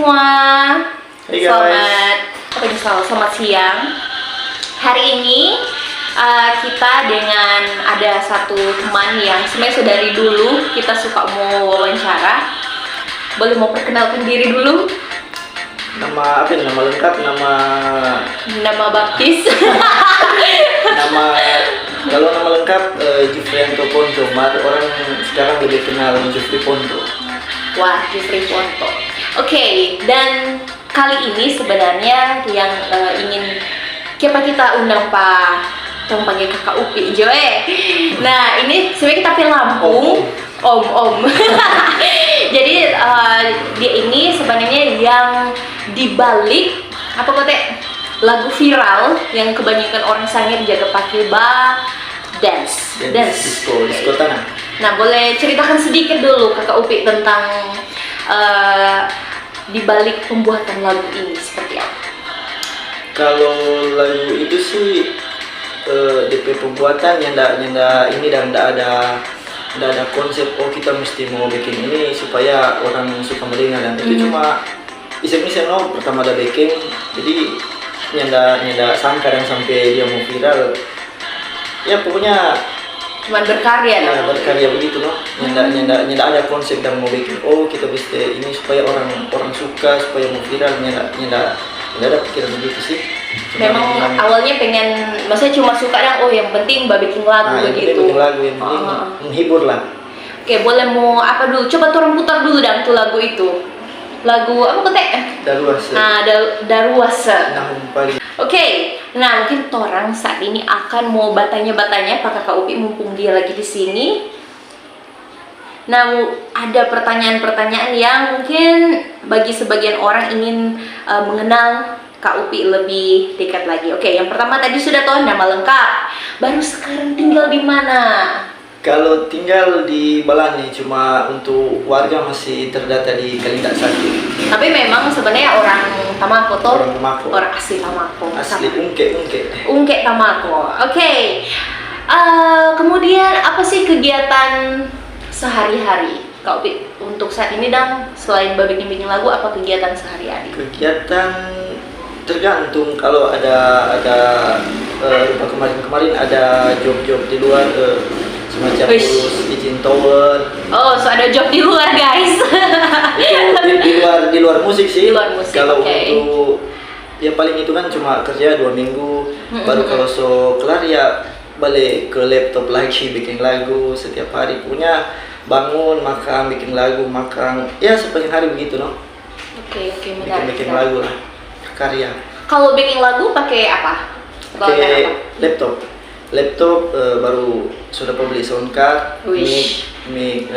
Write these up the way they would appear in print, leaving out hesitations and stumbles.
semua. Hey guys. Selamat siang. Hari ini kita dengan ada satu teman yang sebenarnya sudah dari dulu kita suka mau wawancara. Boleh mau perkenalkan diri dulu? Nama apa ini? Nama lengkap, Nama baptis. Kalau nama lengkap Jufrianto Ponto. Orang sekarang lebih kenal Jufri Ponto. Wah, Jufri Ponto. Oke, dan kali ini sebenarnya yang ingin kita undang Pak, tolong panggil Kakak Upi Joe. Nah, ini sebenarnya kita pilih Lampung. Om. Jadi dia ini sebenarnya yang dibalik apa kata lagu viral yang kebanyakan orang sangir jaga pakai dance disco tanah. Nah, boleh ceritakan sedikit dulu Kakak Upi tentang dibalik pembuatan lagu ini seperti apa? Kalau lagu itu sih DP pembuatan yang ini dan tidak ada konsep kita mesti mau bikin ini supaya orang suka mendengar, dan itu cuma iseng-iseng pertama ada bikin, jadi nyanda sangka dan sampai dia mau viral. Ya pokoknya Cuman berkarya berkarya begitu nyanda ada konsep dan mau bikin kita bisa ini supaya orang suka, supaya mau viral, nyanda ada pikiran begitu sih. Memang awalnya pengen, maksudnya cuma suka yang penting bikin lagu begitu. Bikin lagu yang penting menghibur lah. Oke, boleh mau apa dulu? Coba turun putar dulu tuh lagu itu. Lagu apa kata? Daruasa. Nah, Daruasa. Pagi. Oke, nah mungkin orang saat ini akan mau batanya Pak Kakak Upi mumpung dia lagi di sini. Nah, ada pertanyaan-pertanyaan yang mungkin bagi sebagian orang ingin mengenal Kak Upi lebih dekat lagi. Oke, yang pertama tadi sudah tahu nama lengkap. Baru sekarang tinggal di mana? Kalau tinggal di Balani, cuma untuk warga masih terdata di Kalindak 1. Tapi memang sebenarnya orang Tamako toh? Orang Tamako. Orang asli Tamako. Asli Ungke. Ungke Tamako. Oke. Kemudian apa sih kegiatan sehari-hari Kak Upi untuk saat ini dan selain bikin lagu, apa kegiatan sehari-hari? Kegiatan tergantung. Kalau ada kemarin ada job di luar, semacam urus izin tower. So ada job di luar guys. Itu di luar musik sih. Di luar musik. Kalau untuk ya paling itu kan cuma kerja 2 minggu, baru kalau kelar ya balik ke laptop lagi bikin lagu setiap hari. Punya bangun, makan, bikin lagu, makan, ya sepanjang hari begitu Oke, menarik. Bikin lagu lah, karya. Kalau bikin lagu pakai apa? Pakai laptop, baru sudah beli sound card, mic,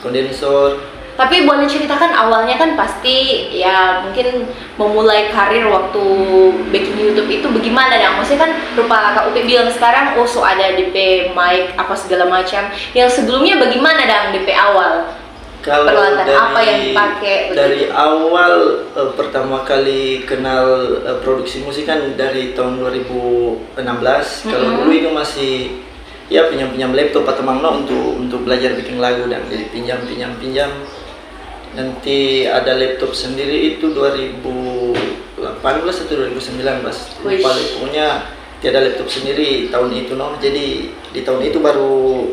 kondensor. Tapi boleh ceritakan awalnya kan pasti ya mungkin memulai karir waktu bikin YouTube itu bagaimana dong? Maksudnya kan rupa Kak Upi bilang sekarang so ada DP mic apa segala macam. Yang sebelumnya bagaimana dong DP awal? Kalau peralatan apa yang dipakai? Dari awal pertama kali kenal produksi musik kan dari tahun 2016. Kalau dulu itu masih ya pinjam laptop atau untuk belajar bikin lagu, dan jadi pinjam. Nanti ada laptop sendiri itu 2018 atau 2019. Lupa, pokoknya tiada laptop sendiri tahun itu Jadi di tahun itu baru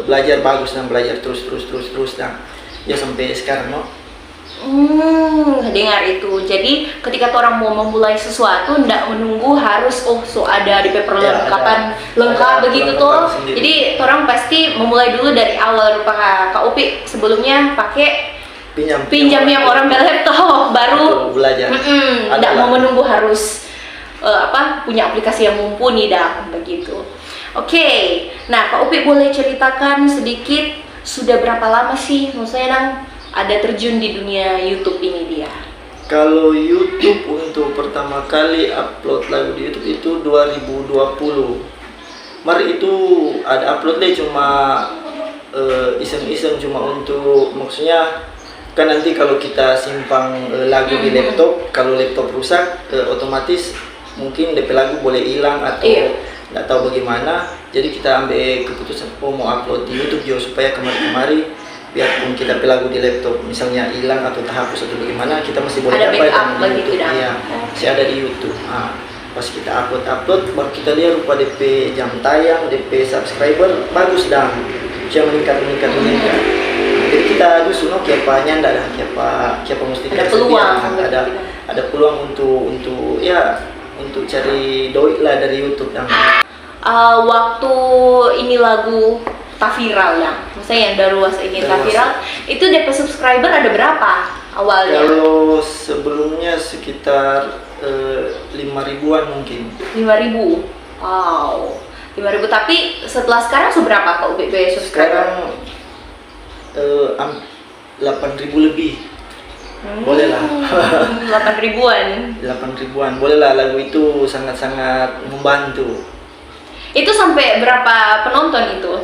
belajar bagus dan belajar terus dan ya sampai sekarang dengar itu. Jadi ketika orang mau memulai sesuatu ndak menunggu harus ada di perlengkapan lengkap begitu tuh. Jadi orang pasti memulai dulu dari awal. Rupa Kak Upi sebelumnya pakai pinjam yang orang laptop baru belajar. Ndak mau menunggu harus punya aplikasi yang mumpuni begitu. Oke. Nah, Kak Upi boleh ceritakan sedikit sudah berapa lama sih maksudnya ada terjun di dunia YouTube ini dia? Kalau YouTube untuk pertama kali upload lagu di YouTube itu 2020. Mari itu ada upload deh, cuma iseng-iseng, cuma untuk maksudnya kan nanti kalau kita simpang lagu di laptop, kalau laptop rusak otomatis mungkin DP lagu boleh hilang atau nggak tahu bagaimana. Jadi kita ambil keputusan mau upload di YouTube supaya kemari biarpun kita lagu di laptop misalnya hilang atau terhapus atau bagaimana, kita masih boleh Ada dapat backup di begitu YouTube. dah. Iya, masih ada di YouTube. Pas kita upload baru kita lihat rupa DP jam tayang, DP subscriber bagus dah, jangan meningkat. Jadi kita harus kiapa nyanda dah, kiapa mesti Ada kita peluang, sedia. Ada peluang untuk ya untuk cari duit lah dari YouTube dan Waktu ini lagu tak viral ya, maksudnya yang Daruas ini tak viral, itu DP subscriber ada berapa awalnya? kalau sebelumnya sekitar 5.000-an mungkin. 5.000. Wow. 5.000, tapi setelah sekarang seberapa Kak UBB subscriber? Sekarang 8.000 lebih. Boleh lah. 8.000-an. 8.000-an. Boleh lah, lagu itu sangat-sangat membantu. Itu sampai berapa penonton itu?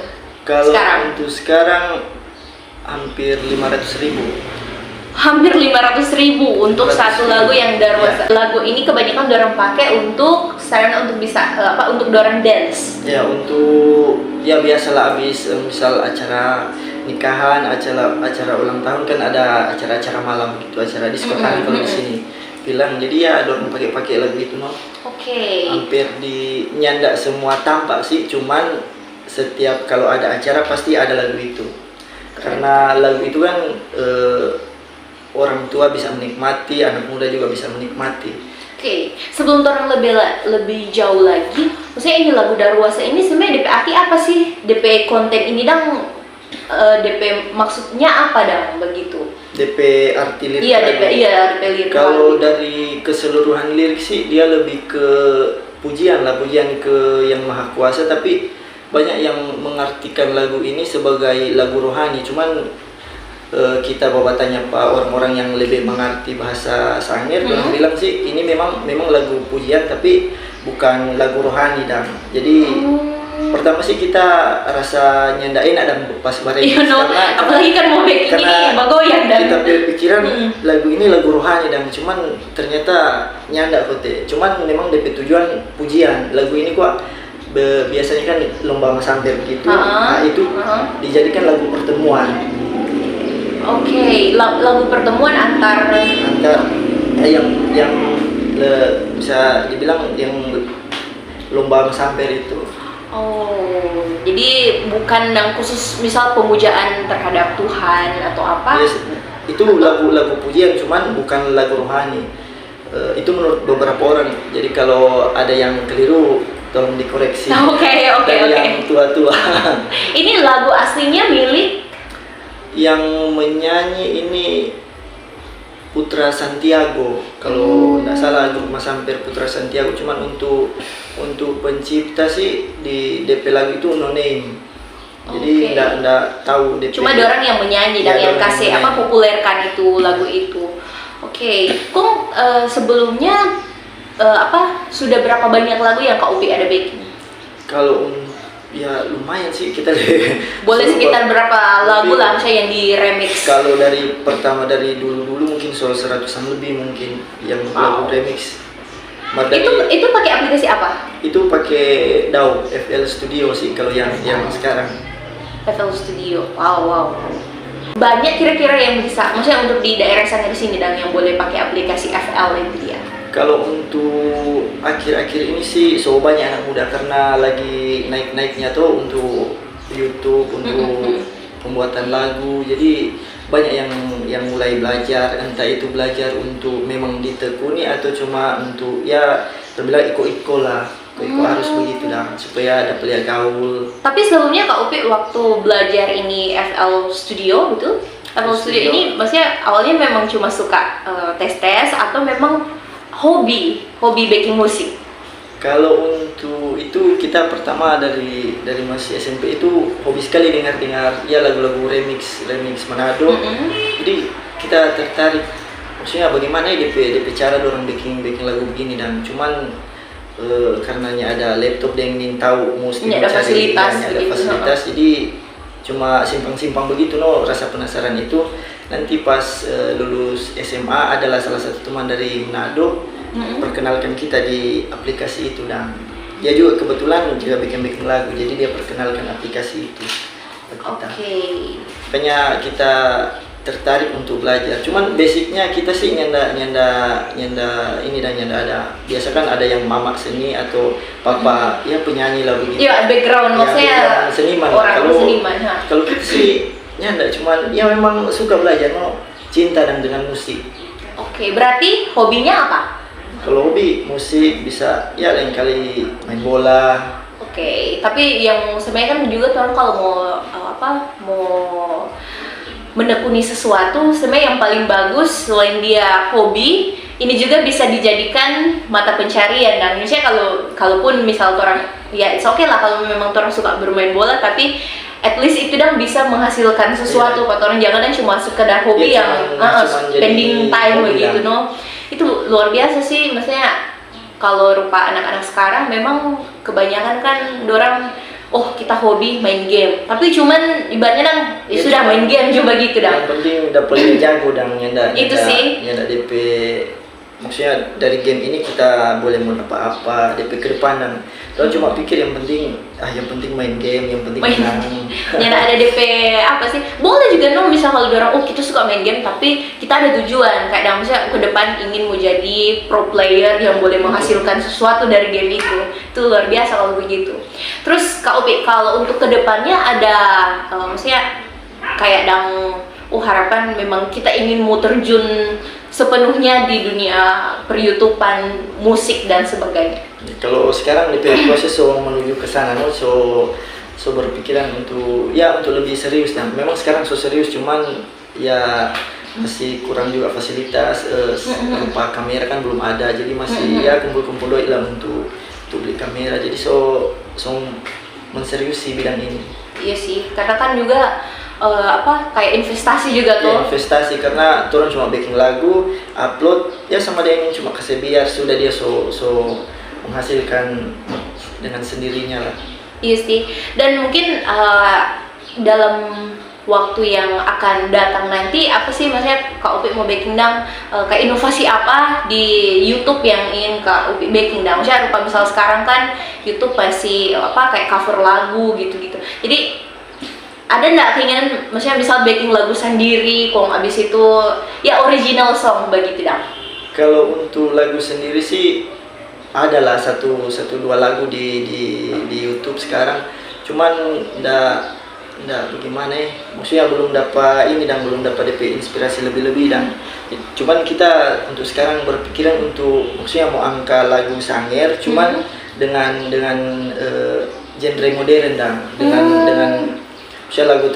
Kalau Sekarang? untuk sekarang hampir 500.000. Hampir 500.000 untuk 500.000. satu lagu yang Daruas. Ya. Lagu ini kebanyakan dorang pakai untuk sarana untuk bisa untuk dorang dance. Ya, untuk ya biasalah habis misal acara nikahan, acara ulang tahun kan ada acara-acara malam gitu, acara diskotan kalau di sini bilang. Jadi ya dorang pakai lagu itu Oke. hampir di nyanda semua tampak sih, cuman setiap kalau ada acara pasti ada lagu itu. Karena lagu itu kan orang tua bisa menikmati, anak muda juga bisa menikmati. Oke, sebelum orang lebih jauh lagi, maksudnya ini lagu Daruasa ini sebenarnya DP arti apa sih? DP konten ini dang, DP maksudnya apa dang begitu? DP arti lirik. Iya, DP lirik. Kalau dari keseluruhan lirik sih dia lebih ke pujian ke Yang Maha Kuasa, tapi banyak yang mengartikan lagu ini sebagai lagu rohani. Cuman kita bawa tanya orang-orang yang lebih mengerti bahasa Sangir, orang bilang sih ini memang lagu pujian tapi bukan lagu rohani dan jadi pertama sih kita rasa nyandain ada pas bareng apalagi kan mau back ini bagoyang dan kita berpikiran lagu ini lagu rohani dan cuman ternyata nyanda kote, cuman memang DP tujuan pujian. Lagu ini kok biasanya kan lomba masamber gitu, nah itu dijadikan lagu pertemuan. Oke, lagu pertemuan antar yang bisa dibilang yang lomba masamber itu. Oh, jadi bukan yang khusus misal pemujaan terhadap Tuhan atau apa? Yes, itu lagu pujian, cuman bukan lagu rohani. Itu menurut beberapa orang. Jadi kalau ada yang keliru, tolong dikoreksi. Oke. Yang tua-tua. Ini lagu aslinya milik yang menyanyi ini Putra Santiago, kalau tidak salah grup Masamper Putra Santiago. Cuman untuk pencipta sih di DP lagu itu no name. Jadi tidak tahu DP. Cuma orang yang menyanyi dan yang kasih populerkan itu lagu itu. Oke. Kung sebelumnya sudah berapa banyak lagu yang Kak Upi ada backing? Kalau ya lumayan sih kita boleh sekitar berapa lagu lah misalnya yang di remix? Kalau dari pertama dari dulu mungkin soal 100-an lebih mungkin yang lagu remix. Itu pakai aplikasi apa? Itu pakai DAW FL Studio sih kalau yang sekarang. FL Studio. Wow. Banyak kira-kira yang bisa, maksudnya untuk di daerah sana di sini dan yang boleh pakai aplikasi FL itu dia. Kalau untuk akhir-akhir ini sih banyak anak muda karena lagi naik-naiknya tuh untuk YouTube, untuk pembuatan lagu. Jadi banyak yang mulai belajar, entah itu belajar untuk memang ditekuni atau cuma untuk ya terbilang iko-iko lah. Iko harus begitu dah supaya ada pilihan gaul. Tapi sebelumnya Kak Upi waktu belajar ini FL Studio betul? FL Studio ini maksudnya awalnya memang cuma suka tes-tes atau memang hobi baking musik? Kalau untuk itu kita pertama dari masih SMP itu hobi sekali dengar ya lagu-lagu remix Manado. Jadi kita tertarik, maksudnya bagaimana ya DP cara orang bikin lagu begini, dan cuman karenanya ada laptop yang ingin tahu mesti ada fasilitas, jadi cuma simpang-simpang begitu rasa penasaran itu. Nanti pas lulus SMA adalah salah satu teman dari Manado perkenalkan kita di aplikasi itu, dan dia juga kebetulan juga bikin lagu, jadi dia perkenalkan aplikasi itu. ke kita. Oke. Makanya kita tertarik untuk belajar. Cuman basicnya kita sih nyanda ini dan nyanda ada. Biasa kan ada yang mama seni atau papa ya penyanyi lah begitu. Iya, background maksudnya background seniman. orang Kalau seniman. kalau kita sih nyanda, cuman ya memang suka belajar, mau cinta dan dengan musik. Oke, berarti hobinya apa? Kalau hobi musik bisa ya lain kali main bola. Oke, tapi yang sebenarnya kan juga tuh kalau mau mau menekuni sesuatu, sebenarnya yang paling bagus selain dia hobi, ini juga bisa dijadikan mata pencarian. Dan misalnya kalaupun misal orang ya it's okay lah kalau memang orang suka bermain bola, tapi at least itu dan bisa menghasilkan sesuatu. Pak orang jangan cuma sekedar hobi yang spending time begitu no. Itu luar biasa sih, maksudnya kalau rupa anak-anak sekarang memang kebanyakan kan dorang kita hobi main game, tapi cuman ibaratnya dang sudah main game juga gitu dang. Yang penting udah paling jago dang nyanda DP. Maksudnya dari game ini kita boleh mau apa-apa DP ke depan, dan kalau cuma pikir yang penting main game, yang penting menang. Nyanda ada DP apa sih? Boleh juga no, misal kalau orang kita suka main game tapi kita ada tujuan kayak dang misalnya ke depan ingin mau jadi pro player yang boleh menghasilkan sesuatu dari game itu. Itu luar biasa kalau begitu. Terus Kak Upi, kalau untuk kedepannya ada maksudnya kayak dang harapan memang kita ingin mau terjun sepenuhnya di dunia per-YouTubean, musik dan sebagainya. Kalau sekarang di proses menuju ke sana, so berpikiran untuk lebih serius, dan memang sekarang serius, cuman ya masih kurang juga fasilitas berupa kamera kan belum ada, jadi masih kumpul-kumpul duit lah untuk beli kamera, jadi so menseriusi bidang ini. Iya sih, karena kan juga kayak investasi juga tuh. Ya, investasi, karena turun cuma bikin lagu, upload ya sama dia ini cuma kasih biar sudah dia so menghasilkan dengan sendirinya lah. Iya sih, dan mungkin dalam waktu yang akan datang nanti apa sih maksudnya Kak Upi mau baking dang kayak inovasi apa di YouTube yang ingin Kak Upi baking dang? Maksudnya rupa misal sekarang kan YouTube masih kayak cover lagu gitu-gitu. Jadi ada nggak keinginan maksudnya misal baking lagu sendiri, kalau abis itu ya original song begitu dang? Kalau untuk lagu sendiri sih adalah satu dua lagu di YouTube sekarang, cuman ndak bagaimana ya, maksudnya belum dapat ini dan belum dapat DP inspirasi lebih dan cuman kita untuk sekarang berpikiran untuk maksudnya mau angka lagu Sangir cuman dengan genre modern dan dengan misalnya lagu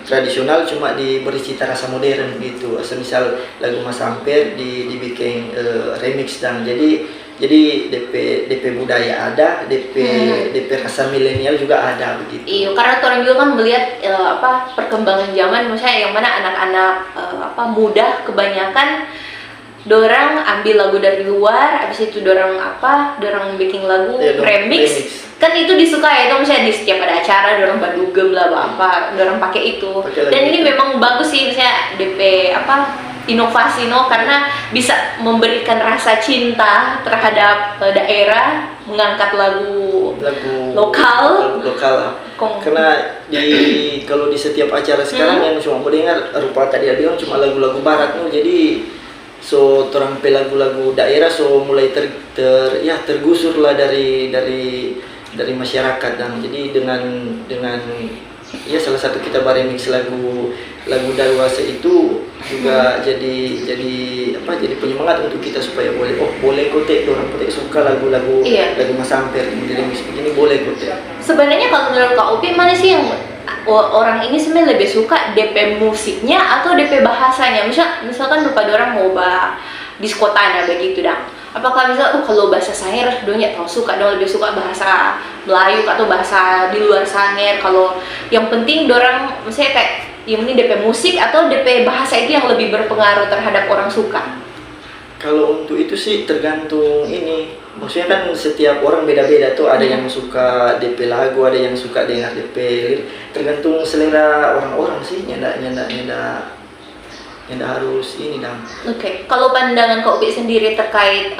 tradisional cuma diberi cita rasa modern gitu. Misal lagu Mas Ampere dibikin remix dan jadi DP budaya ada, DP rasa milenial juga ada begitu. Iya, karena orang juga kan melihat perkembangan zaman, misalnya yang mana anak-anak muda kebanyakan dorang ambil lagu dari luar, habis itu dorang bikin lagu remix. Kan itu disukai itu misalnya di setiap ada acara dorang badugem lah dorang pakai itu. Dan ini memang bagus sih misalnya DP inovasi karena bisa memberikan rasa cinta terhadap daerah, mengangkat lagu lokal. Karena kalau di setiap acara sekarang yang cuma mendengar rupa tadi bilang cuma lagu-lagu barat jadi orang lagu-lagu daerah mulai tergusur lah dari masyarakat, dan jadi dengan salah satu kita remix lagu Darwasa itu juga jadi penyemangat untuk kita supaya boleh kotek orang kotek suka lagu Mas Ampere di remix begini boleh kotek. Sebenarnya kalau menurut Kak Upi mana sih yang orang ini sebenarnya lebih suka DP musiknya atau DP bahasanya? Misalkan rupa orang mau diskotana begitu dong. Apakah misal kalau bahasa Sangir doanya suka lebih suka bahasa Melayu atau bahasa di luar Sangir? Kalau yang penting dorang misalnya kayak yang ini DP musik atau DP bahasa itu yang lebih berpengaruh terhadap orang suka? Kalau untuk itu sih tergantung ini. Maksudnya kan setiap orang beda-beda tuh, ada yang suka DP lagu, ada yang suka dengar DP lirik. Tergantung selera orang-orang sih, nyanda harus ini dong. Oke. Kalau pandangan Kak Upi sendiri terkait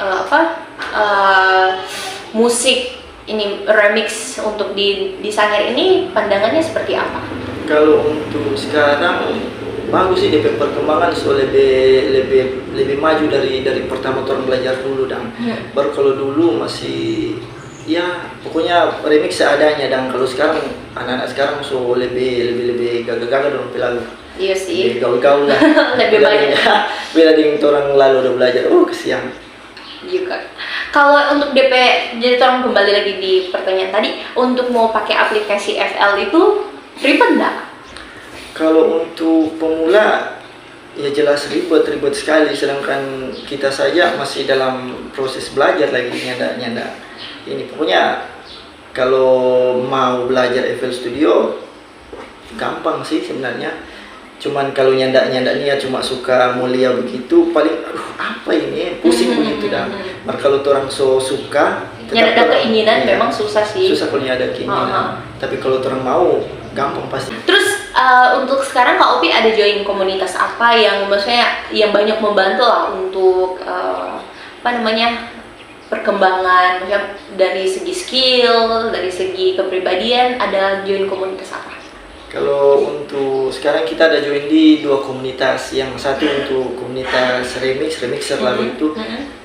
musik ini remix untuk di Sangir ini pandangannya seperti apa? Kalau untuk sekarang bagus sih DP perkembangan, so lebih maju dari pertama orang belajar dulu dan baru kalau dulu masih ya pokoknya remix seadanya, dan kalau sekarang anak-anak sekarang so lebih gagah-gagah dong lagu. Iya sih. Lebih gaul-gaul lah. Lebih banyak. Beda dengan orang lalu udah belajar, kesian. Juga. Kalau untuk DP, jadi tolong kembali lagi di pertanyaan tadi, untuk mau pakai aplikasi FL itu ribet nggak? Kalau untuk pemula ya jelas ribet sekali, sedangkan kita saja masih dalam proses belajar lagi, nyanda. Ini pokoknya kalau mau belajar FL Studio gampang sih sebenarnya. Cuman kalau nyanda niat cuma suka mulia begitu, paling apa ini pusing begitu dah. Maka kalau orang so suka, Nyanda ada keinginan memang susah sih. Susah kalau nyanda keinginan. Tapi kalau orang mau gampang pasti. Terus untuk sekarang Kak Upi ada join komunitas apa yang maksudnya yang banyak membantu lah untuk perkembangan, maksudnya dari segi skill, dari segi kepribadian, ada join komunitas apa? Kalau untuk sekarang kita ada join di 2 komunitas. Yang satu untuk komunitas remixer lalu itu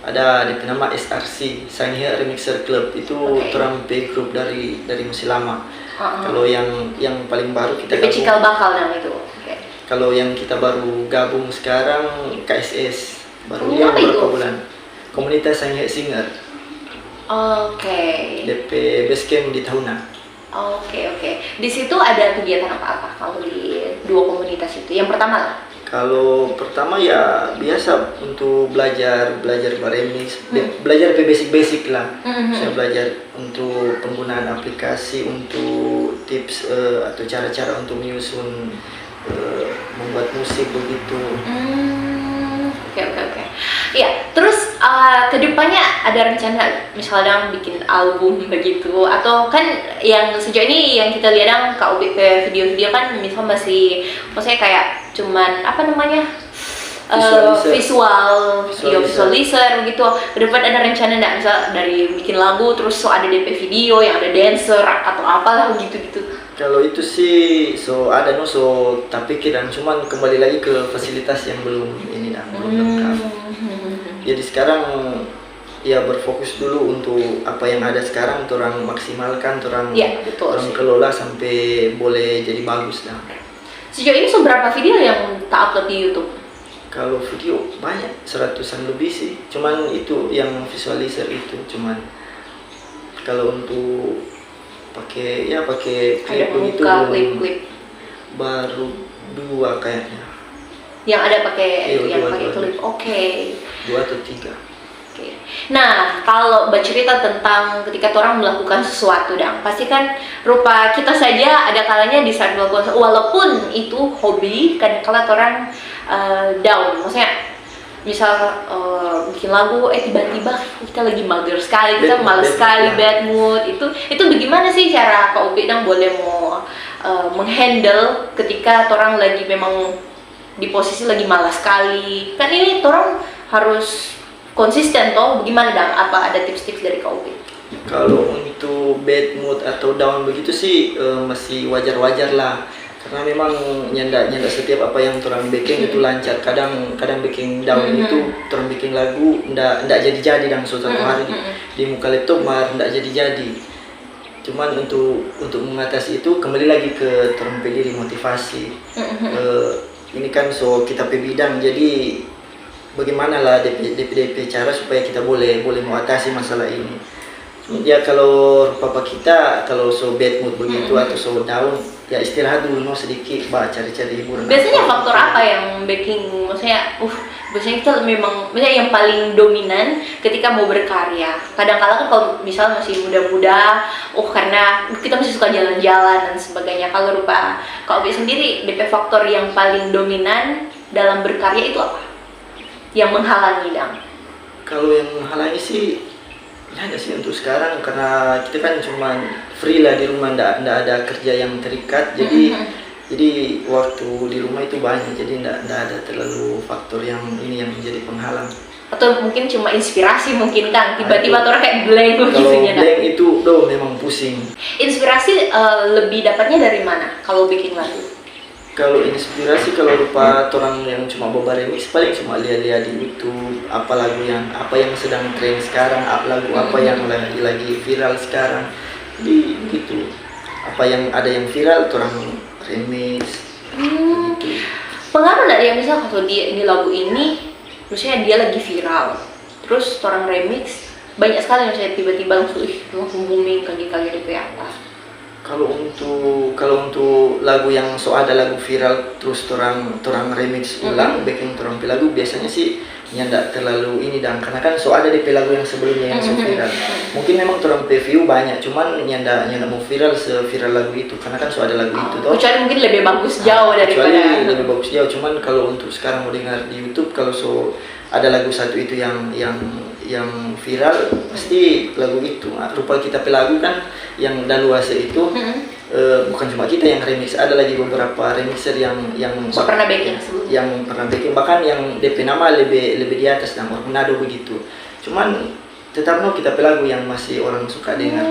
ada di nama SRC, Sanghyang Remixer Club, itu orang group dari masih lama. Kalau yang paling baru kita gabung, cikal bakal yang itu. Kalau yang kita baru gabung sekarang KSS, baru yang beberapa bulan. Komunitas Sanghyang Singer. DP Basecamp di Tahuna. Oke. Di situ ada kegiatan apa kalau di 2 komunitas itu? Yang pertama lah. Kalau pertama ya biasa untuk belajar remix, belajar basic lah. Saya belajar untuk penggunaan aplikasi, untuk tips atau cara-cara untuk menyusun membuat musik begitu. Oke. Iya, terus kedepannya ada rencana misalnya bikin album begitu, atau kan yang sejauh ini yang kita lihat Kak Upi ke video-video kan maksudnya kayak cuman visualizer gitu. Kedepan ada rencana nggak misal dari bikin lagu terus ada DP video yang ada dancer atau apalah gitu? Kalau itu sih tapi kita cuman kembali lagi ke fasilitas yang belum lengkap. Jadi sekarang ya berfokus dulu untuk apa yang ada sekarang, orang maksimalkan, orang kelola sampai boleh jadi bagus dah. Sejauh ini seberapa video yang tak upload di YouTube? Kalau video banyak, 100-an lebih sih. Cuman itu yang visualizer itu cuman. Kalau untuk pakai klip begitu klip baru 2 kayaknya. Yang ada pakai klip. Oke. 2 atau 3. Oke. Nah, kalau bercerita tentang ketika orang melakukan sesuatu pasti kan rupa kita saja ada kalanya di saat melakukan, walaupun itu hobi, kadang-kala orang down. Maksudnya misal bikin lagu tiba-tiba kita lagi mager sekali, kita malas sekali, bad mood. Itu bagaimana sih cara Kak Upi boleh mau menghandle ketika orang lagi memang di posisi lagi malas sekali? Kan ini orang harus konsisten toh, bagaimana apa ada tips-tips dari Kak Upi? Kalau untuk bad mood atau down begitu sih masih wajar-wajar lah, karena memang nyanda setiap apa yang orang bikin itu lancar. Kadang bikin down itu orang bikin lagu ndak jadi dan suatu hari di muka laptop ndak jadi. Cuman untuk mengatasi itu kembali lagi ke orang diri, motivasi. Ini kan kita bidang, jadi bagaimana lah DP cara supaya kita boleh mengatasi masalah ini. Ya kalau papa kita kalau bad mood begitu atau down, ya istirahat dulu sedikit, cari hiburan. Biasanya faktor apa yang biasanya kita memang yang paling dominan ketika mau berkarya? Kadang-kala kan kalau misalnya masih muda-muda, karena kita masih suka jalan-jalan dan sebagainya. Kalau rupa Kak Upi sendiri, DP faktor yang paling dominan dalam berkarya itu apa? Yang menghalangi Kalau yang menghalangi sih ada sih untuk sekarang, karena kita kan cuma free lah di rumah, ndak ada kerja yang terikat, jadi waktu di rumah itu banyak, jadi ndak ada terlalu faktor yang menjadi penghalang. Atau mungkin cuma inspirasi mungkin kan, tiba-tiba Itu. orang kayak blank Kalau gitu nya. blank itu memang pusing. Inspirasi lebih dapatnya dari mana kalau bikin lagu? Kalau inspirasi kalau lupa orang yang cuma bawa remix paling cuma lihat-lihat di YouTube apa yang sedang tren sekarang, lagu apa yang lagi viral sekarang. Jadi gitu. Apa yang ada yang viral orang remix. Gitu. Pengaruh nggak ya misal kalau di lagu ini, maksudnya dia lagi viral, terus orang remix banyak sekali yang saya tiba-tiba langsung booming kaget-kaget itu apa? Kalau untuk lagu yang ada lagu viral terus orang remix ulang bikin orang lagu biasanya sih ndak terlalu ini dan karena kan ada di lagu yang sebelumnya yang viral. Mungkin memang orang view banyak cuman ndak mau viral seviral lagu itu karena kan ada lagu itu toh. Kecuali mungkin lebih bagus jauh daripada. Kecuali lebih bagus jauh cuman kalau untuk sekarang mau dengar di YouTube kalau ada lagu satu itu yang viral pasti lagu itu. Rupa kita pelagu kan yang daluasa itu bukan cuma kita yang remix, ada lagi beberapa remixer yang pernah backing sebelumnya. Yang pernah backing bahkan yang DP nama lebih di atas nama orang Manado begitu. Cuman tetap kita pelagu yang masih orang suka dengar.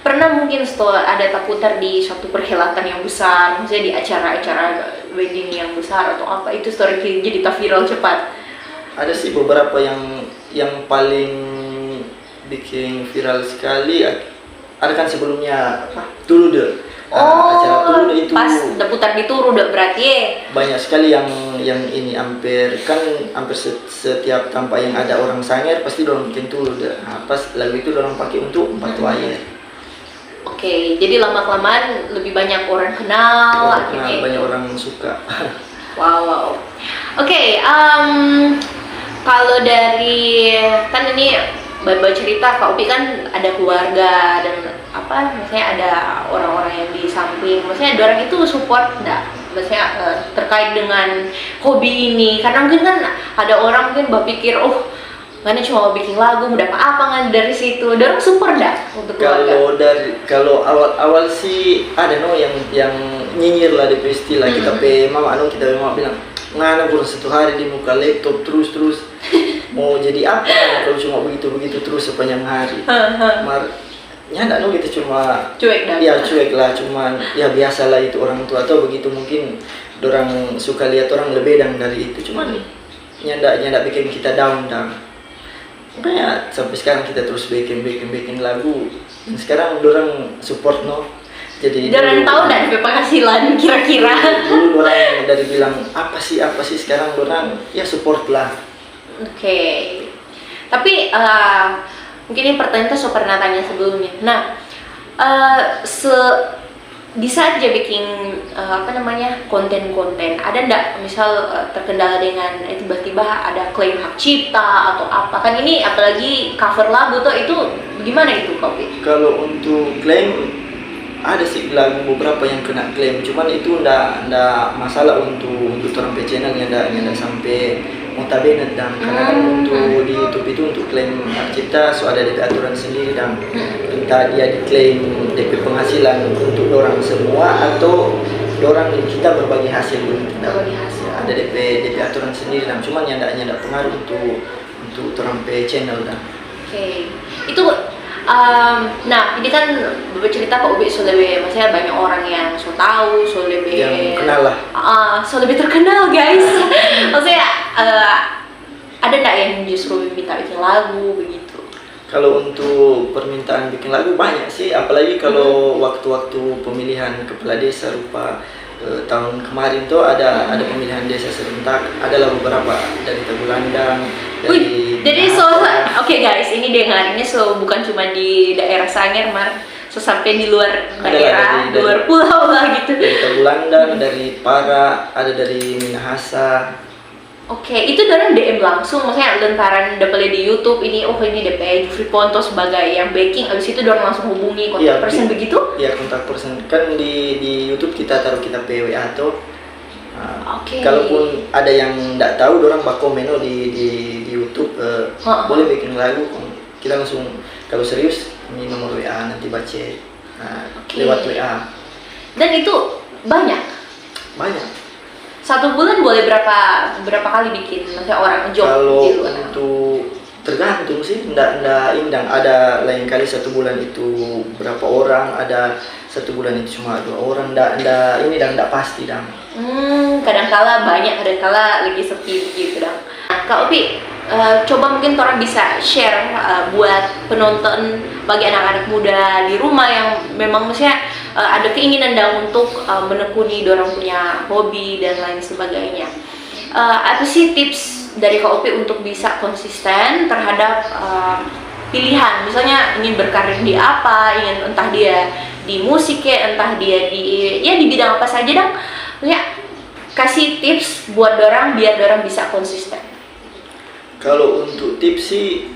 Pernah mungkin setelah ada terputar di suatu perhelatan yang besar, misalnya di acara-acara wedding yang besar atau apa itu story jadi viral cepat. Ada sih beberapa yang paling bikin viral sekali. Ada kan sebelumnya Tulude. Acara Tulude itu pas udah putar di Turu udah berarti ya. Banyak sekali yang ini hampir setiap tanpa yang ada orang Sangir pasti dorong bikin Tulude. Pas lagu itu dorong pakai untuk 4 wire. Oke, jadi lama-kelamaan lebih banyak orang kenal, akhirnya banyak orang suka. Wow. Oke, kalau dari kan ini baru cerita Kak Upi kan ada keluarga dan maksudnya ada orang-orang yang di samping, maksudnya orang itu support enggak? Maksudnya terkait dengan hobi ini, karena mungkin kan ada orang mungkin berpikir karena cuma mau bikin lagu, mau dapat apa kan dari situ? Dorong support enggak untuk keluarga? Kalau awal sih ada yang nyinyir lah di istilah kita kita bilang ngana kurang 1 hari di muka laptop terus mau jadi apa kalau cuma begitu terus sepanjang hari. Nyanda kita cuma cuek dah. Ya cuek lah, cuman ya biasalah itu orang tua atau begitu mungkin orang suka lihat orang lebih dari itu cuman nyanda bikin kita down. Makanya sampai sekarang kita terus bikin lagu. Dan sekarang orang support Jadi orang tahu enggak penghasilan kira-kira. Dulu orang dari bilang apa sih sekarang orang ya support lah. Oke. Tapi mungkin ini pertanyaan saya pernah tanya sebelumnya. Nah, bisa aja bikin konten-konten. Ada ndak misal terkendala dengan tiba-tiba ada klaim hak cipta atau apa? Kan ini apalagi cover lagu tuh itu gimana itu Kopi? Kalau untuk klaim ada sih lagu beberapa yang kena klaim, cuman itu ndak masalah untuk orang channel yang ndak sampai notabene dan karena kan untuk di YouTube itu untuk klaim hak cipta ada aturan sendiri dan entah dia diklaim DP penghasilan untuk orang semua atau orang kita berbagi hasil ada DP aturan sendiri dan cuman yang ndak pengaruh untuk orang channel dan. Oke. Itu nah ini kan bercerita Kak Ubi lebih maksudnya banyak orang yang tahu lebih yang kenal lah lebih terkenal guys. Maksudnya ada nggak yang justru minta bikin lagu begitu? Kalau untuk permintaan bikin lagu banyak sih, apalagi kalau waktu-waktu pemilihan kepala desa rupa tahun kemarin tuh ada pemilihan desa serentak, adalah beberapa dari Tagulandang, jadi oke guys, ini dengarnya bukan cuma di daerah Sangir, sampai di luar daerah, di luar pulau lah gitu. Dari Tagulandang, dari Para, ada dari Minahasa. Oke, itu dari DM langsung, maksudnya lantaran dapetnya di YouTube ini, ini DP Jufri Ponto sebagai yang backing, abis itu dorang langsung hubungi kontak person begitu? Iya, kontak person, kan di YouTube kita taruh kita PWA tuh. Oke. Kalaupun ada yang nggak tahu, dorang komen di YouTube, boleh bikin lagu, kita langsung kalau serius ini nomor WA nanti baca lewat WA. Dan itu banyak. satu bulan boleh berapa kali bikin, maksudnya orang job Kalau di luar? untuk tergantung sih, ndak indang, ada lain kali satu bulan itu berapa orang, ada satu bulan itu cuma 2 orang, ndak ini dan ndak pasti dan. Kadang-kala banyak, kadang-kala lagi sepi gitu dong. Nah, Kak Upi, coba mungkin orang bisa share buat penonton, bagi anak-anak muda di rumah yang memang maksudnya ada keinginan dong untuk menekuni dorong punya hobi dan lain sebagainya. Apa sih tips dari Kak Upi untuk bisa konsisten terhadap pilihan, misalnya ingin berkarir di apa, ingin entah dia di musik ya, entah dia di bidang apa saja dong, ya kasih tips buat dorang biar dorang bisa konsisten. Kalau untuk tips sih,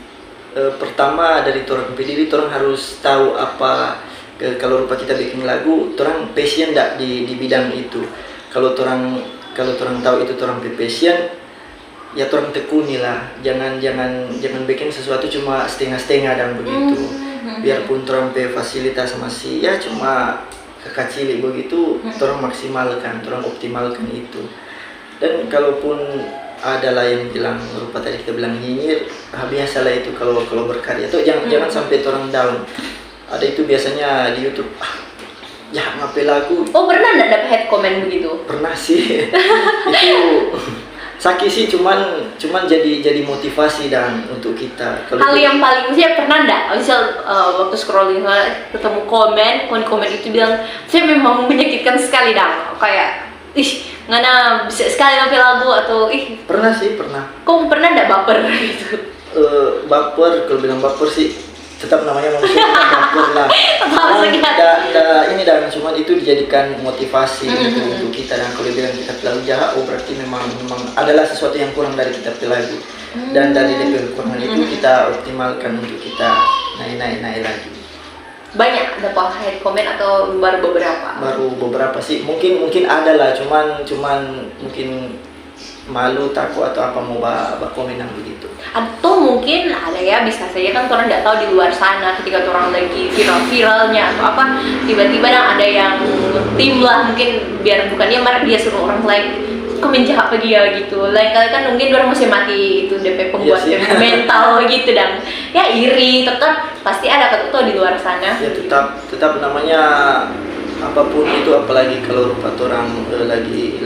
pertama dari torang pendiri, torang harus tahu apa, kalau rupa kita bikin lagu, torang passion ndak di bidang itu. Kalau torang tahu itu torang passion, ya torang tekuni lah. Jangan bikin sesuatu cuma setengah-setengah dan begitu. Biarpun torang fasilitas masih ya cuma kekacili begitu, torang maksimalkan, torang optimalkan itu. Dan kalaupun ada lah yang bilang rupa tadi kita bilang nyinyir, biasalah itu kalau berkarya tuh jangan sampai torang down. Ada itu biasanya di YouTube, ya ngapain lagu. Oh, pernah nggak dapat head comment begitu? Pernah sih. Itu sakit sih, cuman jadi motivasi dan untuk kita. Hal yang paling maksudnya pernah nggak misal waktu scrolling ketemu komen itu bilang saya memang menyakitkan sekali dong, kayak ngana bisa sekali ngambil lagu, atau pernah sih, pernah. Kok pernah nggak baper gitu? Baper, kalau bilang baper sih tetap namanya manusia, baper lah. Ini dan cuman itu dijadikan motivasi untuk kita, dan kalau bilang kita lagu jahat, berarti memang adalah sesuatu yang kurang dari kita lagu, dan dari DP kekurangan itu kita optimalkan untuk kita naik lagi. Banyak dapat head comment atau baru beberapa? Baru beberapa sih, mungkin ada lah, cuman mungkin malu, takut atau apa mau komen yang begitu. Atau mungkin ada ya, bisa saja kan orang nggak tahu di luar sana ketika orang lagi viralnya atau apa, tiba-tiba ada yang tim lah, mungkin biar bukan dia marah, dia suruh orang lain komen jahat apa dia gitu. Lain kali kan mungkin orang masih mati itu DP pembuat mental gitu, dan ya iri, tetap pasti ada ketua di luar sana. Ya tetap namanya apapun itu, apalagi kalau rupa orang lagi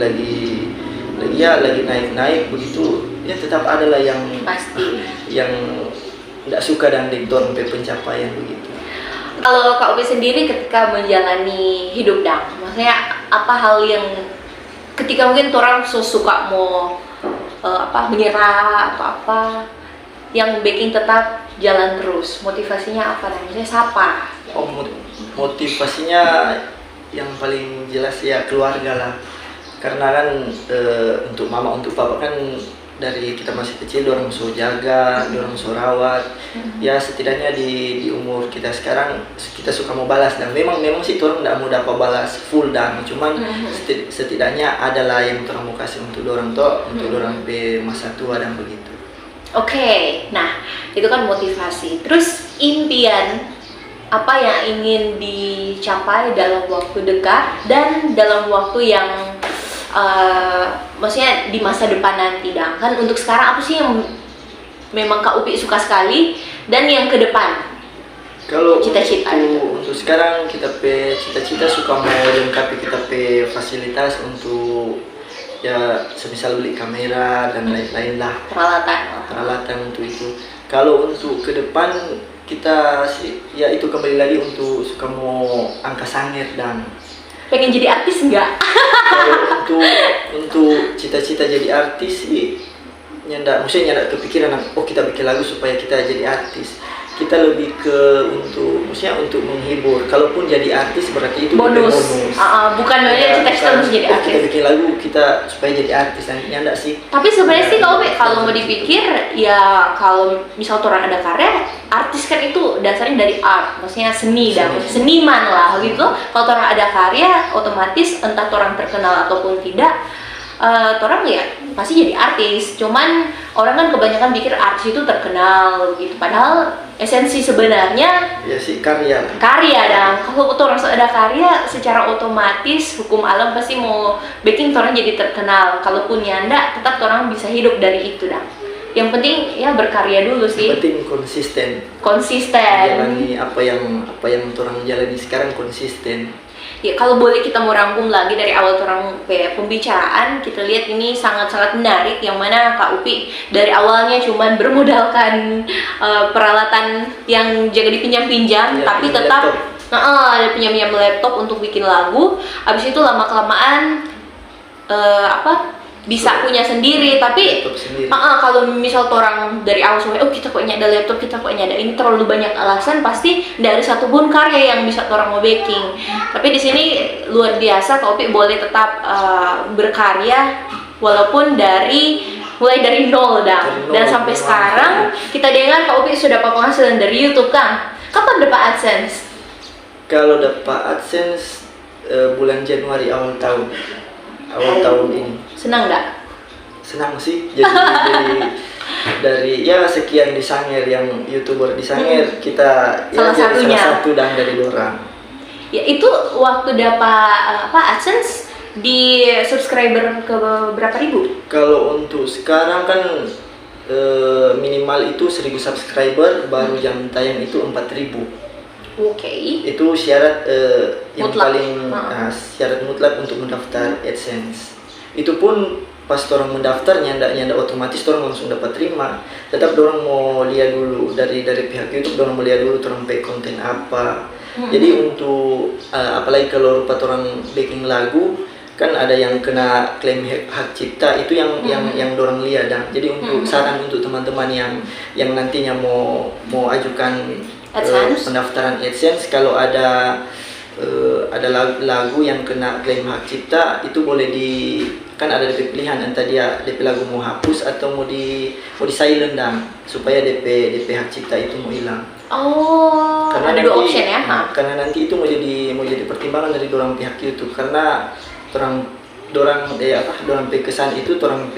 naik begitu, ya tetap ada lah yang pasti yang tidak suka dan dikton pencapaian begitu. Kalau Kak Upi sendiri ketika menjalani hidup maksudnya apa hal yang ketika mungkin orang suka mau menyerah atau apa, yang bikin tetap jalan terus, motivasinya apa maksudnya siapa? Motivasinya yang paling jelas ya keluarga lah, karena kan untuk mama, untuk papa kan dari kita masih kecil orang suruh jaga, orang suruh rawat. Ya setidaknya di umur kita sekarang kita suka mau balas, dan memang sih orang tidak mau dapat balas full, dan cuman setidaknya adalah yang orang mau kasih untuk orang tua, untuk orang pe masa tua dan begitu. Oke, nah itu kan motivasi. Terus impian apa yang ingin dicapai dalam waktu dekat dan dalam waktu yang maksudnya di masa depan nanti kan untuk sekarang apa sih yang memang Kak Upi suka sekali, dan yang ke depan kalau cita-cita untuk sekarang kita pe cita-cita suka mau lengkapi kita pe fasilitas untuk ya semisal beli kamera dan lain-lain lah, peralatan untuk itu. Kalau untuk ke depan kita sih ya itu kembali lagi untuk suka mau angka sangir, dan pengen jadi artis enggak? Kalau untuk cita-cita jadi artis sih maksudnya nggak kepikiran kita bikin lagu supaya kita jadi artis. Kita lebih ke untuk menghibur. Kalaupun jadi artis berarti itu bonus. Bukan cita-cita harus jadi artis. Kita bikin lagu kita supaya jadi artis, nantinya enggak sih. Tapi sebenarnya sih kalau mau dipikir ya, kalau misal orang ada karya, artis kan itu dasarnya dari art, maksudnya seniman lah gitu. Kalau orang ada karya, otomatis entah orang terkenal ataupun tidak, orang ya pasti jadi artis. Cuman orang kan kebanyakan pikir artis itu terkenal gitu. Padahal esensi sebenarnya Ya sih karya. karya. Dan kalau orang ada karya, secara otomatis hukum alam pasti mau bikin orang jadi terkenal. Kalaupun nyanda, tetap orang bisa hidup dari itu dah. Yang penting ya berkarya dulu sih. Penting konsisten. Konsisten. Jalani apa yang orang jalani sekarang konsisten. Ya kalau boleh kita mau rangkum lagi dari awal orang pembicaraan, kita lihat ini sangat-sangat menarik, yang mana Kak Upi dari awalnya cuman bermodalkan peralatan yang jaga dipinjam-pinjam, Ya, tapi pinjam tetap laptop. ada pinjam-pinjam laptop untuk bikin lagu. Habis itu lama-kelamaan bisa punya sendiri, tapi Laptop sendiri. kalau misal orang dari awal sampai kita kok ada laptop, kita kok ada ini, terlalu banyak alasan, pasti dari satupun karya yang bisa orang mau backing. Tapi di sini luar biasa, Kak Upi boleh tetap berkarya walaupun mulai dari nol Dari nol, dan sampai memang. sekarang kita dengar Kak Upi sudah dapat penghasilan dari YouTube kan? Kapan dapat AdSense? Kalau dapat AdSense bulan Januari awal tahun ini. Senang nggak? Senang sih, jadi dari ya sekian desainer yang YouTuber desainer, kita Salah jadi satunya. salah satu dari orang. Ya itu waktu dapat AdSense di subscriber ke berapa ribu? Kalau untuk sekarang kan minimal itu 1000 subscriber, baru jam tayang itu 4000. Oke. Itu syarat yang Mutlak. paling syarat mutlak untuk mendaftar AdSense. Itu pun pas orang mendaftar nyanda otomatis orang langsung dapat terima. Tetap orang mau lihat dulu dari pihak YouTube, orang mau lihat dulu orang pakai konten apa. Jadi untuk apalagi kalau rupa orang bikin lagu kan ada yang kena klaim hak cipta, itu yang dorang lihat dan jadi untuk saran untuk teman-teman yang nantinya mau ajukan AdSense. pendaftaran AdSense, kalau ada lagu yang kena klaim hak cipta, itu boleh kan ada DP pilihan, entah dia DP lagu mau hapus atau mau di silent dan supaya DP hak cipta itu mau hilang. Oh, ada dua option ya? Karena nanti itu mau jadi pertimbangan dari dorang pihak YouTube, karena dorang kesan itu dorang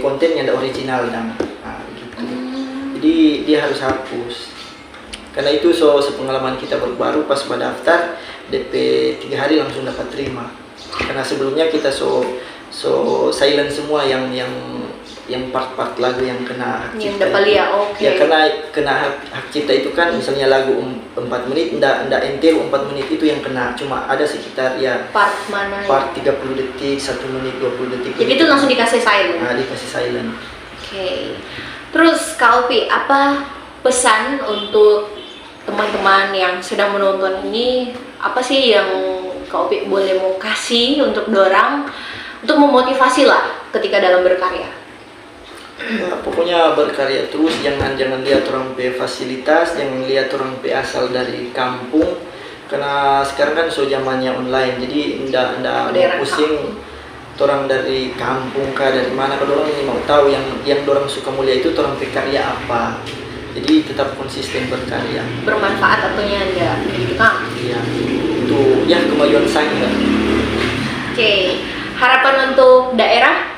konten yang ada original dan gitu. Jadi dia harus hapus. Karena itu sepengalaman kita baru pas mendaftar DP 3 hari langsung dapat terima. Karena sebelumnya kita silent semua yang part-part lagu yang kena hak Yang cipta. dapat lihat, oke. Ya kena hak cipta itu kan, misalnya lagu 4 menit, ndak entir 4 menit itu yang kena, cuma ada sekitar ya Part mana? part 30 detik, 1 menit, 20 detik. Jadi itu langsung dikasih silent. Nah, dikasih silent. Oke. Terus Kak Upi, apa pesan untuk teman-teman yang sedang menonton ini? Apa sih yang Kak Upi boleh mau kasih untuk dorang untuk memotivasi lah ketika dalam berkarya? Ya, pokoknya berkarya terus, jangan lihat orang pe fasilitas, jangan lihat orang pe asal dari kampung, karena sekarang kan zamannya online, jadi ndak Modern, pusing orang dari kampung kah dari mana, kalau orang ini mau tahu yang orang suka mulia itu orang pe karya apa. Jadi tetap konsisten berkarya. Bermanfaat atau nyanda gitu kan? Iya, itu ya kemajuan saya. Oke. Harapan untuk daerah?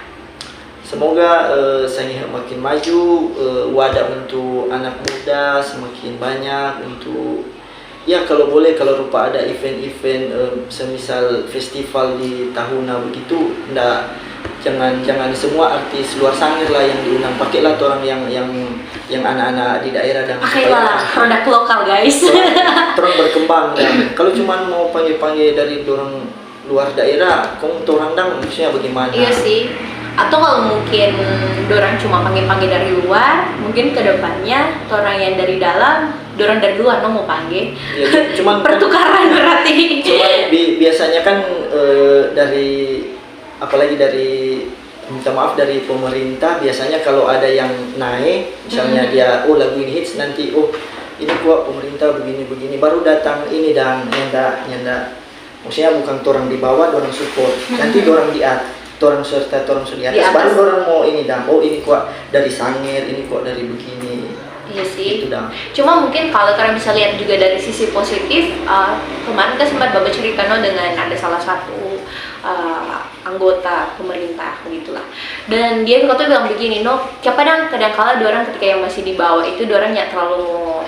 Semoga Sangihe makin maju, wadah untuk anak muda semakin banyak, untuk ya kalau boleh, kalau rupa ada event-event semisal festival di tahuna begitu, jangan semua artis luar Sangir lah yang diundang, pakailah orang yang anak-anak di daerah dan Pakailah produk lokal guys. Orang berkembang. Dan kalau cuma mau panggil dari orang luar daerah, orang dang maksudnya bagaimana? Iya sih. Atau kalau mungkin dorang cuma panggil-panggil dari luar, mungkin kedepannya orang yang dari dalam, dorang dari luar mau panggil. Ya, cuman pertukaran berarti. Cuman biasanya kan apalagi dari minta maaf dari pemerintah, biasanya kalau ada yang naik, misalnya dia lagu ini hits, nanti ini kok pemerintah begini baru datang ini dan nyanda maksudnya bukan orang di bawah, orang support, nanti orang di atas, orang serta orang di atas, baru orang mau ini dan ini kok dari Sangir, ini kok dari begini. Iya sih. Itu dah. Cuma mungkin kalau kalian bisa lihat juga dari sisi positif, kemarin kan sempat Bapak cerita dengan ada salah satu anggota pemerintah gitulah. Dan dia tuh bilang begini, no, kadang kala orang ketika yang masih di bawah itu orang nggak terlalu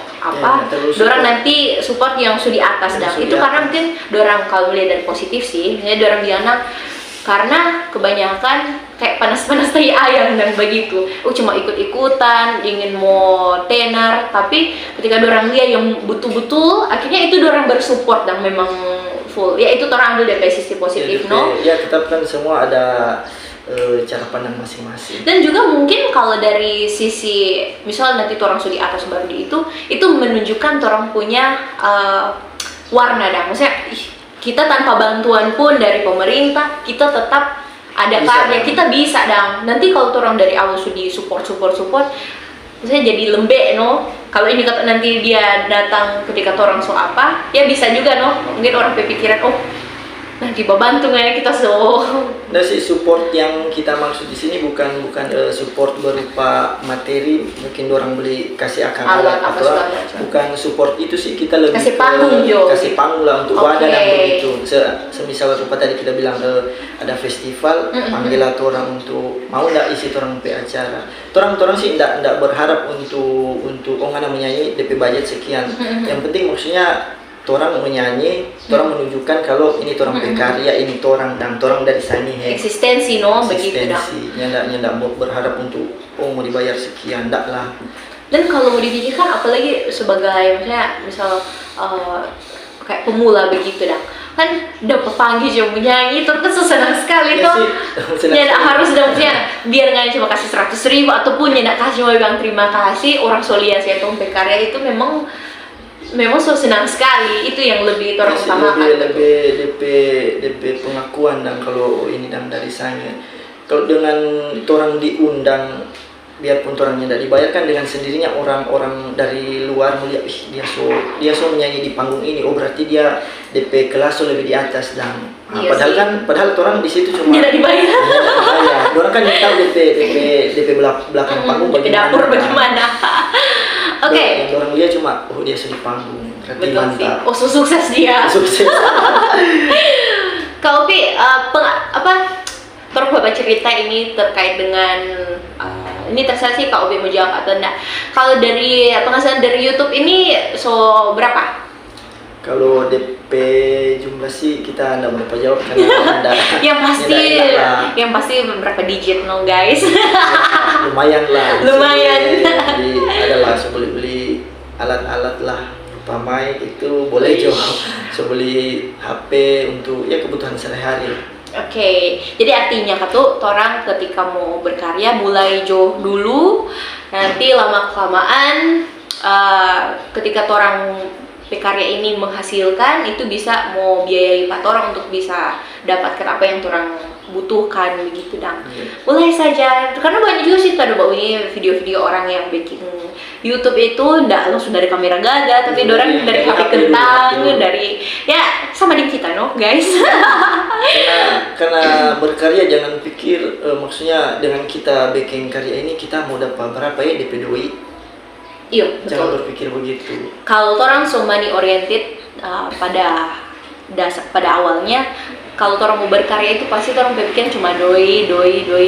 orang nanti support yang sudah di atas dah. Itu karena mungkin orang kalau lihat dari positif sih, misalnya orang bilang karena kebanyakan kayak panas-panas tai ayam dan begitu. Cuma ikut-ikutan, ingin mau tenar, tapi ketika orang lihat yang betul-betul, akhirnya itu orang bersupport dan memang full. Ya itu orang ambil dari sisi positif, no? Ya tetap kan semua ada cara pandang masing-masing. Dan juga mungkin kalau dari sisi misal nanti orang sudah di atas baru di itu menunjukkan orang punya warna dah. Maksudnya kita tanpa bantuan pun dari pemerintah kita tetap ada karya, kita bisa dong. Nanti kalau orang dari awal sudah support, misalnya jadi lembek, no. Kalau ini kata nanti dia datang ketika orang so apa, ya bisa juga, no. Mungkin orang berpikiran, oh nanti bantu nggak ya kita so. Nah sih support yang kita maksud di sini bukan support berupa materi, mungkin orang beli kasih alat atau bukan support itu sih, kita lebih kasih panggung kasih panggung lah untuk wadah dan begitu. Semisal apa tadi kita bilang ada festival, panggil orang untuk mau nggak isi orang pe acara. Orang sih nggak berharap untuk nggak menyanyi DP budget sekian. Yang penting maksudnya orang menyanyi, orang menunjukkan kalau ini orang berkarya, ini orang dan orang dari sini eksistensi, no, begitu dah. Nggak berharap untuk mau dibayar sekian, nggak lah. Dan kalau mau dipikirkan, apalagi sebagai misal kayak pemula begitu dah, kan udah pepanggil juga menyanyi, terus senang sekali tuh. Harus dong biar nggak cuma kasih 100.000 ataupun nggak kasih mau bilang terima kasih, orang solia saya tuh berkarya itu memang so senang sekali. Itu yang lebih orang utamakan. Lebih DP pengakuan dan kalau ini dan dari saya. Kalau dengan orang diundang, biarpun orangnya tidak dibayarkan, dengan sendirinya orang-orang dari luar melihat, dia so menyanyi di panggung ini, oh berarti dia DP kelas so lebih di atas dan iya padahal orang di situ cuma tidak dibayar. Orang kan yang tahu DP belakang panggung bagaimana. Dapur bagaimana. Oke. Yang orang lihat cuma dia sudah di panggung. Betul sih. Oh sukses dia. Sukses. Kak Upi, Bapak cerita ini terkait dengan ini terserah sih Kak Upi mau jawab atau enggak. Kalau dari penghasilan dari YouTube ini so berapa? Kalau DP jumlah sih kita enggak berapa jawab karena ada yang pasti berapa digit, no guys. Lumayan lah. Jadi adalah beli alat-alat lah, mic itu boleh beli HP untuk ya kebutuhan sehari-hari. Oke, jadi artinya orang ketika mau berkarya mulai jauh dulu, nanti lama kelamaan ketika orang berkarya ini menghasilkan itu bisa mau biayai orang untuk bisa dapatkan apa yang orang butuhkan begitu dong. Mulai saja, karena banyak juga sih tadi ini video-video orang yang bikin YouTube itu ndak langsung dari kamera gagah, tapi orang dari HP kentang, dari ya sama di kita, no guys. karena berkarya jangan pikir maksudnya dengan kita bikin karya ini kita mau dapat berapa ya DP doi. Iya, jangan berpikir begitu. Kalau orang so money oriented pada awalnya, kalau orang mau berkarya itu pasti orang berpikir cuma doi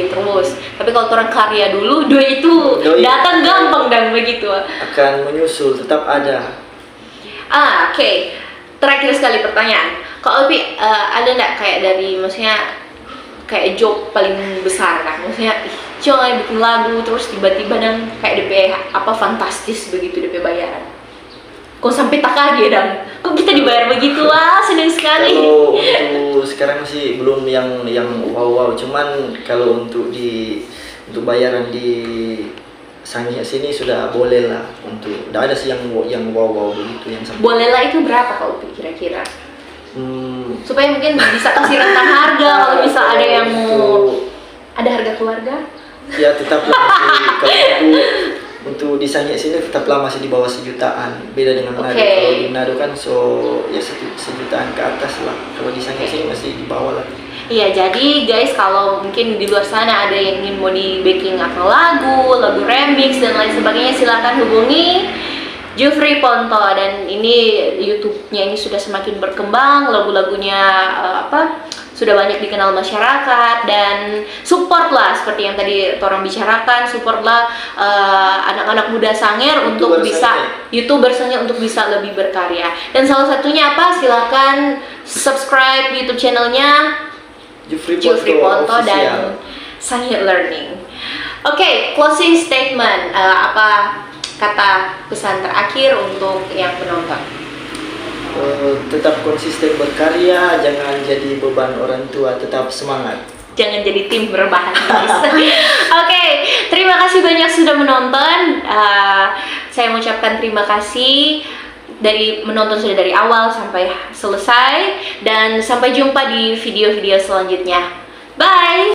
terus. Tapi kalau orang karya dulu, doi itu datang gampang dan begitu. Akan menyusul, tetap ada. Oke. Terakhir sekali pertanyaan. Kak Opi, ada nggak kayak dari maksudnya kayak job paling besar kan? Maksudnya coba bikin lagu terus tiba-tiba dan kayak DP fantastis begitu DP bayaran. Kok sampai tak kaget dan kok kita dibayar begitu, senang sekali. Kalau untuk sekarang sih belum yang wow, cuman kalau untuk bayaran di Sangia sini sudah boleh lah, untuk tidak ada sih yang wow begitu yang sampai. Boleh lah itu berapa kalau kira-kira? Supaya mungkin bisa kasih rentang harga kalau bisa ada yang mau ada harga keluarga. Ya tetaplah kalau untuk di Sangia sini tetaplah masih di bawah 1 jutaan, beda dengan Manado. Kalau di Manado kan ya 1 jutaan ke atas lah, kalau di Sangia sini masih di bawah lah. Iya, jadi guys kalau mungkin di luar sana ada yang ingin mau di backing atau lagu remix dan lain sebagainya, silakan hubungi Jufri Ponto. Dan ini YouTube-nya ini sudah semakin berkembang, lagu-lagunya sudah banyak dikenal masyarakat, dan support lah seperti yang tadi orang bicarakan, support lah anak-anak muda Sangir untuk bisa YouTuber Sangir untuk bisa lebih berkarya. Dan salah satunya apa? Silakan subscribe YouTube channelnya Jufri Ponto dan Sangir Learning. Oke, closing statement, apa kata pesan terakhir untuk yang penonton? Tetap konsisten berkarya, jangan jadi beban orang tua, tetap semangat. Jangan jadi tim berbahan. Oke, terima kasih banyak sudah menonton. Saya mengucapkan terima kasih dari menonton sudah dari awal sampai selesai, dan sampai jumpa di video-video selanjutnya. Bye.